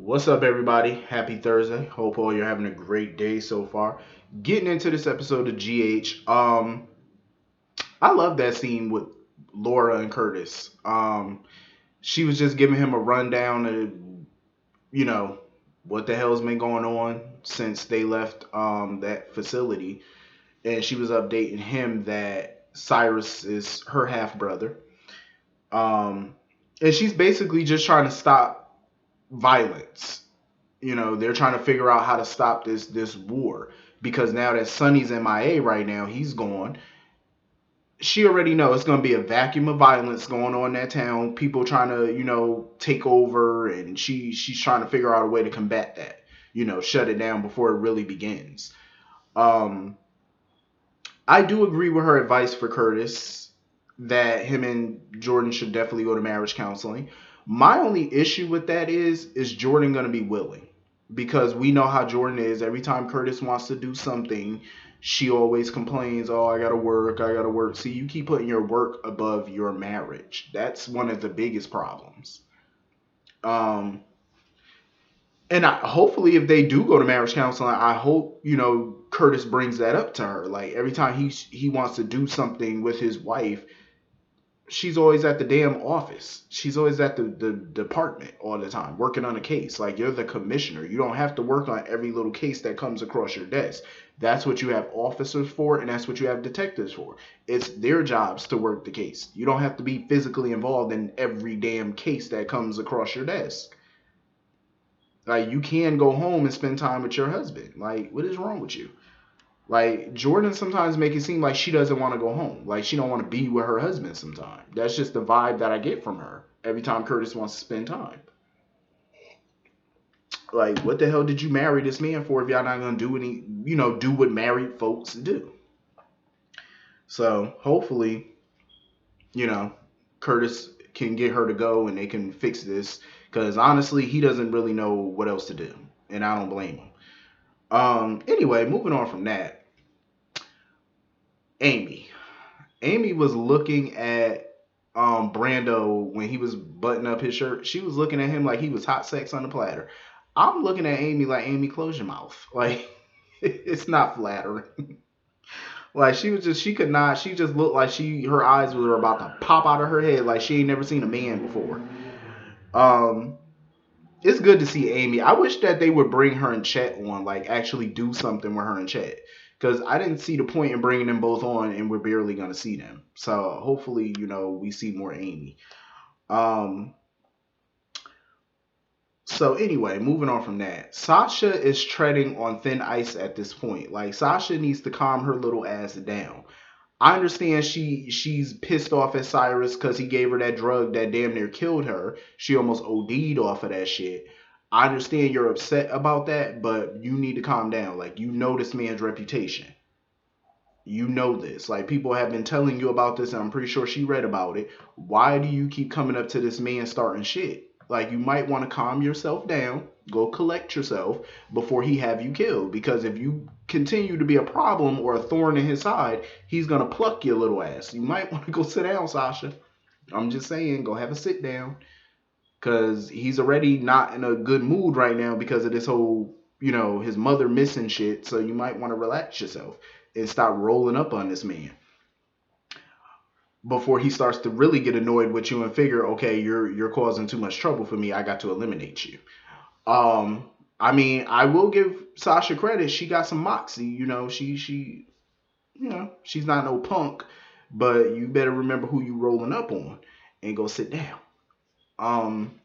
What's up, everybody? Happy Thursday. Hope all you're having a great day so far. Getting into this episode of GH. I love that scene with Laura and Curtis. She was just giving him a rundown of, you know, what the hell's been going on since they left that facility, and she was updating him that Cyrus is her half brother. Um, and she's basically just trying to stop violence. They're trying to figure out how to stop this war because now that Sonny's MIA right now, he's gone. She already knows it's going to be a vacuum of violence going on in that town. People trying to, take over, and she's trying to figure out a way to combat that. Shut it down before it really begins. Um, I do agree with her advice for Curtis that him and Jordan should definitely go to marriage counseling. My only issue with that is Jordan going to be willing? Because we know how Jordan is. Every time Curtis wants to do something, she always complains, "Oh, I got to work, I got to work." See, you keep putting your work above your marriage. That's one of the biggest problems. Um and hopefully if they do go to marriage counseling, I hope, Curtis brings that up to her. Like every time he wants to do something with his wife, she's always at the damn office. She's always at the department all the time, working on a case. Like, you're the commissioner. You don't have to work on every little case that comes across your desk. That's what you have officers for, and that's what you have detectives for. It's their jobs to work the case. You don't have to be physically involved in every damn case that comes across your desk. Like, you can go home and spend time with your husband. Like, what is wrong with you? Like, Jordan sometimes make it seem like she doesn't want to go home. Like, she don't want to be with her husband sometimes. That's just the vibe that I get from her every time Curtis wants to spend time. Like, what the hell did you marry this man for if y'all not gonna do any, do what married folks do? So hopefully, you know, Curtis can get her to go and they can fix this. Because honestly, he doesn't really know what else to do, and I don't blame him. Anyway, moving on from that, Amy. Amy was looking at Brando when he was buttoning up his shirt. She was looking at him like he was hot sex on the platter. I'm looking at Amy like, Amy, close your mouth. Like, it's not flattering. Like, she could not. She just looked like her eyes were about to pop out of her head. Like she ain't never seen a man before. Um, it's good to see Amy. I wish that they would bring her and Chet on, like actually do something with her and Chet, because I didn't see the point in bringing them both on, and we're barely gonna see them. So hopefully, we see more Amy. Um. So anyway, moving on from that, Sasha is treading on thin ice at this point. Like, Sasha needs to calm her little ass down. I understand she's pissed off at Cyrus because he gave her that drug that damn near killed her. She almost OD'd off of that shit. I understand you're upset about that, but you need to calm down. Like, this man's reputation. You know this. Like, people have been telling you about this, and I'm pretty sure she read about it. Why do you keep coming up to this man starting shit? Like, you might want to calm yourself down, go collect yourself before he have you killed. Because if you continue to be a problem or a thorn in his side, he's gonna pluck your little ass. You might want to go sit down, Sasha. I'm just saying, go have a sit down. Cause he's already not in a good mood right now because of this whole, his mother missing shit. So you might want to relax yourself and stop rolling up on this man before he starts to really get annoyed with you and figure, okay, you're causing too much trouble for me. I got to eliminate you. Um, I mean, I will give Sasha credit. She got some moxie. She's not no punk, but you better remember who you rolling up on and go sit down. Um,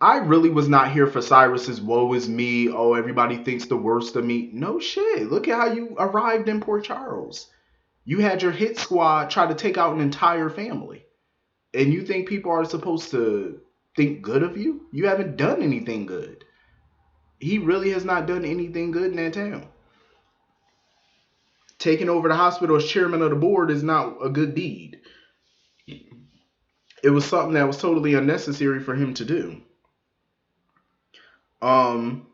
I really was not here for Cyrus's woe is me. Oh, everybody thinks the worst of me. No shit. Look at how you arrived in Port Charles. You had your hit squad try to take out an entire family. And you think people are supposed to think good of you? You haven't done anything good. He really has not done anything good in that town. Taking over the hospital as chairman of the board is not a good deed. It was something that was totally unnecessary for him to do. Um,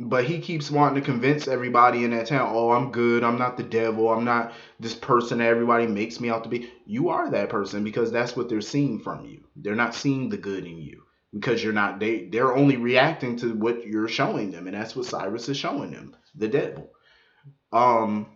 but he keeps wanting to convince everybody in that town, oh, I'm good. I'm not the devil. I'm not this person that everybody makes me out to be. You are that person because that's what they're seeing from you. They're not seeing the good in you. because you're not they're only reacting to what you're showing them, and that's what Cyrus is showing them, the devil. Um,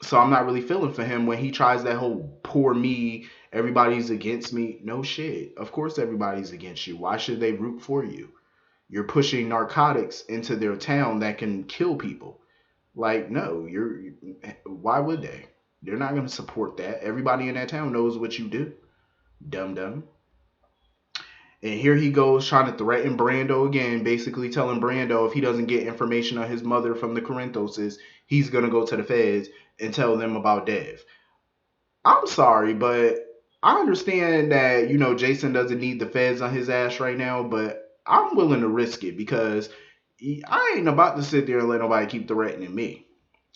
so I'm not really feeling for him when he tries that whole poor me, everybody's against me. No shit. Of course everybody's against you. Why should they root for you? You're pushing narcotics into their town that can kill people. Like, no, why would they? They're not going to support that. Everybody in that town knows what you do. Dumb dumb. And here he goes trying to threaten Brando again, basically telling Brando if he doesn't get information on his mother from the Corinthoses, he's gonna go to the feds and tell them about Dev. I'm sorry, but I understand that, Jason doesn't need the feds on his ass right now, but I'm willing to risk it because I ain't about to sit there and let nobody keep threatening me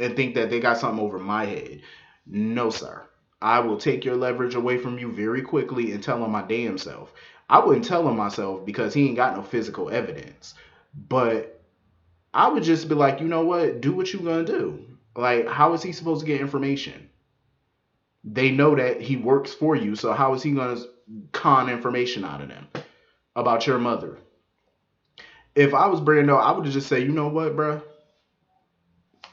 and think that they got something over my head. No, sir. I will take your leverage away from you very quickly and tell on my damn self. I wouldn't tell on myself because he ain't got no physical evidence. But I would just be like, you know what? Do what you gonna do. Like, how is he supposed to get information? They know that he works for you, so how is he gonna con information out of them about your mother? If I was Brando, I would just say, you know what, bruh?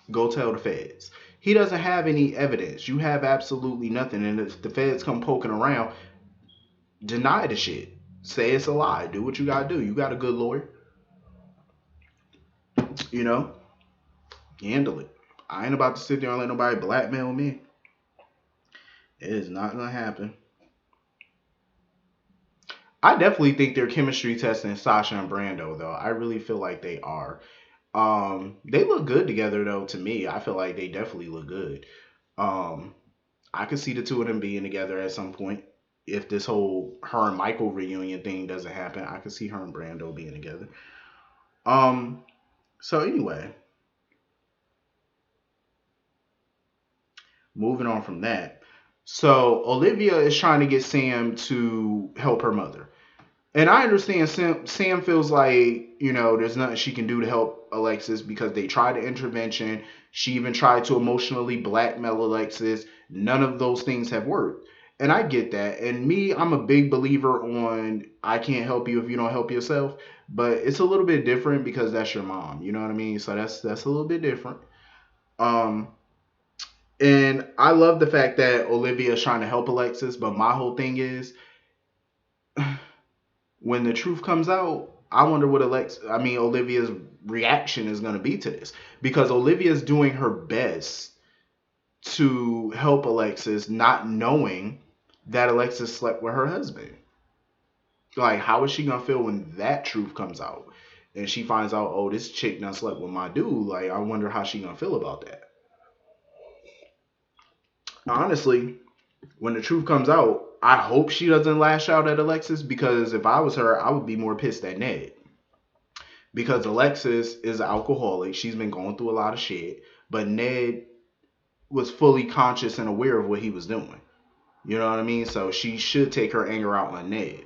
Go tell the feds. He doesn't have any evidence. You have absolutely nothing. And if the feds come poking around, deny the shit. Say it's a lie. Do what you gotta do. You got a good lawyer. You know, handle it. I ain't about to sit there and let nobody blackmail me. It is not gonna happen. I definitely think they're chemistry testing Sasha and Brando, though. I really feel like they are. They look good together, though. To me, I feel like they definitely look good. Um, I could see the two of them being together at some point. If this whole her and Michael reunion thing doesn't happen, I could see her and Brando being together. Um, so anyway, moving on from that. So Olivia is trying to get Sam to help her mother. And I understand Sam feels like, there's nothing she can do to help Alexis because they tried the intervention. She even tried to emotionally blackmail Alexis. None of those things have worked. And I get that. And me, I'm a big believer on I can't help you if you don't help yourself. But it's a little bit different because that's your mom. You know what I mean? So that's a little bit different. Um, and I love the fact that Olivia is trying to help Alexis, but my whole thing is when the truth comes out, I wonder what Olivia's reaction is going to be to this because Olivia's doing her best to help Alexis, not knowing that Alexis slept with her husband. Like, how is she gonna feel when that truth comes out and she finds out, oh, this chick done slept with my dude? Like, I wonder how she gonna feel about that. Honestly, when the truth comes out, I hope she doesn't lash out at Alexis because if I was her, I would be more pissed at Ned. Because Alexis is an alcoholic. She's been going through a lot of shit. But Ned was fully conscious and aware of what he was doing. You know what I mean? So she should take her anger out on Ned.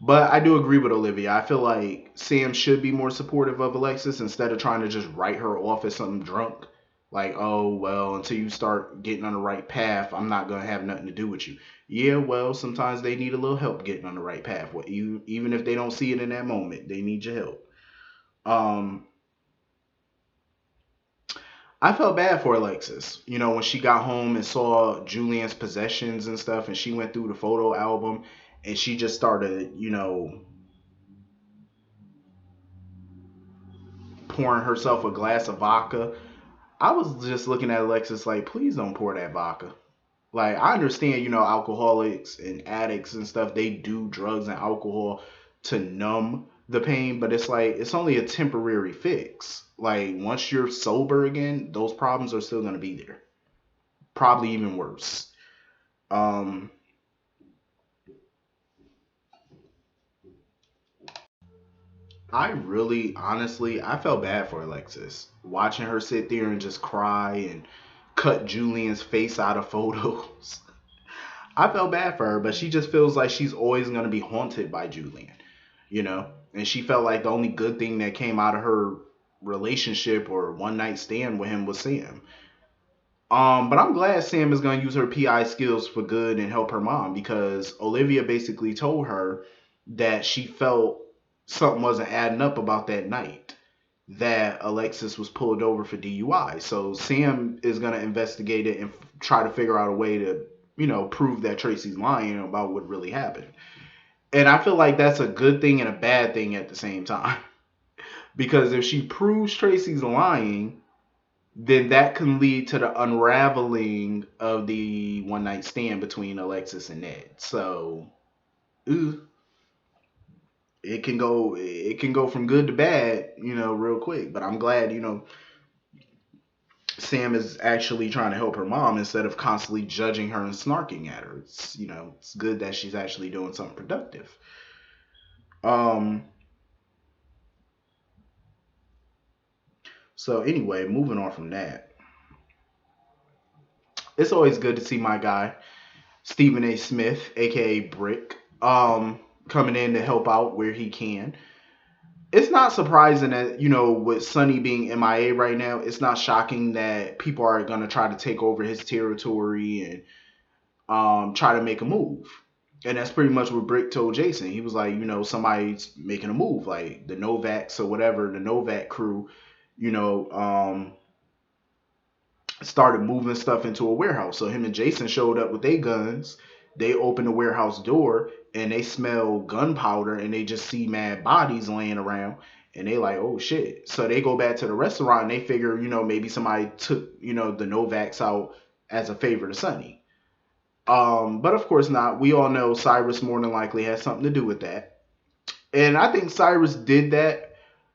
But I do agree with Olivia. I feel like Sam should be more supportive of Alexis instead of trying to just write her off as something drunk. Like, oh, well, until you start getting on the right path, I'm not going to have nothing to do with you. Yeah, well, sometimes they need a little help getting on the right path. Even if they don't see it in that moment, they need your help. Um, I felt bad for Alexis. When she got home and saw Julian's possessions and stuff, and she went through the photo album and she just started, pouring herself a glass of vodka. I was just looking at Alexis like, please don't pour that vodka. Like, I understand, alcoholics and addicts and stuff, they do drugs and alcohol to numb the pain, but it's like, it's only a temporary fix. Like, once you're sober again, those problems are still going to be there. Probably even worse. Um, I really, honestly, I felt bad for Alexis. Watching her sit there and just cry and cut Julian's face out of photos. I felt bad for her, but she just feels like she's always going to be haunted by Julian, you know? And she felt like the only good thing that came out of her relationship or one night stand with him was Sam. But I'm glad Sam is gonna use her PI skills for good and help her mom because Olivia basically told her that she felt something wasn't adding up about that night that Alexis was pulled over for DUI. So Sam is gonna investigate it and try to figure out a way to, prove that Tracy's lying about what really happened. And I feel like that's a good thing and a bad thing at the same time. Because if she proves Tracy's lying, then that can lead to the unraveling of the one night stand between Alexis and Ned. So, ooh, it can go from good to bad, real quick. But I'm glad, Sam is actually trying to help her mom instead of constantly judging her and snarking at her. It's good that she's actually doing something productive. Um so anyway, moving on from that. It's always good to see my guy, Stephen A. Smith, aka Brick, coming in to help out where he can. It's not surprising that, with Sonny being MIA right now, it's not shocking that people are gonna try to take over his territory and try to make a move. And that's pretty much what Brick told Jason. He was like, somebody's making a move, like the Novaks or whatever, the Novak crew, you know, um, started moving stuff into a warehouse. So him and Jason showed up with their guns. They open the warehouse door and they smell gunpowder and they just see mad bodies laying around and they like, oh shit. So they go back to the restaurant and they figure, maybe somebody took, the Novaks out as a favor to Sonny. But of course not. We all know Cyrus more than likely has something to do with that. And I think Cyrus did that.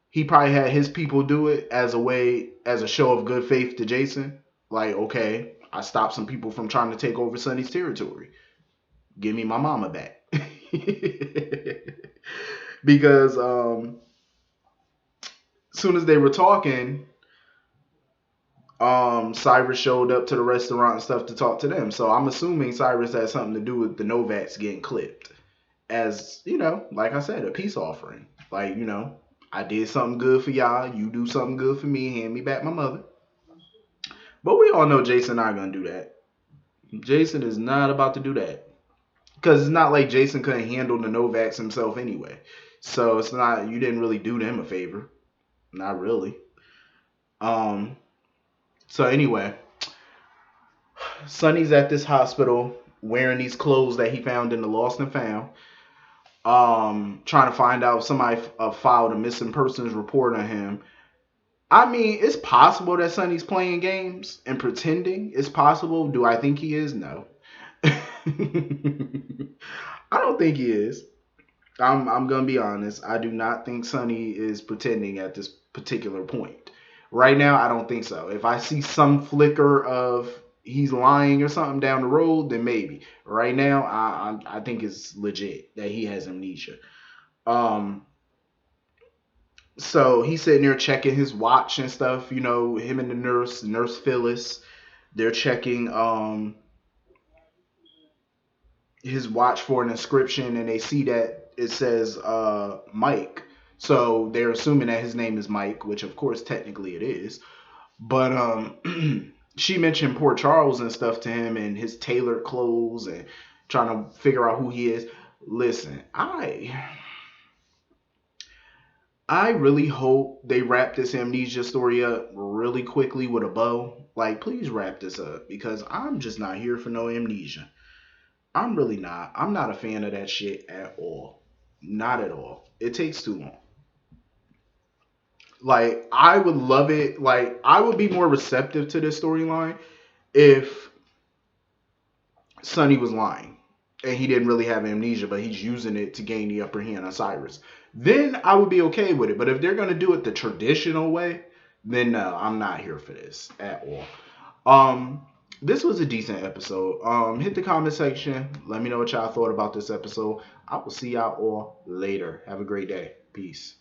He probably had his people do it as a way, as a show of good faith to Jason. Like, okay, I stopped some people from trying to take over Sonny's territory. Give me my mama back. Because as soon as they were talking, Cyrus showed up to the restaurant and stuff to talk to them. So I'm assuming Cyrus had something to do with the Novaks getting clipped. As, like I said, a peace offering. Like, I did something good for y'all. You do something good for me. Hand me back my mother. But we all know Jason not gonna do that. Jason is not about to do that. Because it's not like Jason couldn't handle the Novaks himself anyway. So it's not, you didn't really do them a favor. Not really. Um so anyway, Sonny's at this hospital wearing these clothes that he found in the Lost and Found. Trying to find out if somebody filed a missing persons report on him. I mean, it's possible that Sonny's playing games and pretending. It's possible. Do I think he is? No. I don't think he is. I'm gonna be honest. I do not think Sonny is pretending at this particular point. Right now, I don't think so. If I see some flicker of he's lying or something down the road, then maybe. Right now, I think it's legit that he has amnesia. Um, so he's sitting there checking his watch and stuff. Him and the nurse Phyllis, they're checking his watch for an inscription and they see that it says Mike. So they're assuming that his name is Mike, which of course technically it is. But she mentioned poor Charles and stuff to him and his tailored clothes and trying to figure out who he is. Listen, I really hope they wrap this amnesia story up really quickly with a bow. Like, please wrap this up because I'm just not here for no amnesia. I'm really not. I'm not a fan of that shit at all. Not at all. It takes too long. Like, I would love it. Like, I would be more receptive to this storyline if Sonny was lying and he didn't really have amnesia, but he's using it to gain the upper hand on Cyrus. Then I would be okay with it. But if they're gonna do it the traditional way, then no, I'm not here for this at all. This was a decent episode. Hit the comment section. Let me know what y'all thought about this episode. I will see y'all all later. Have a great day. Peace.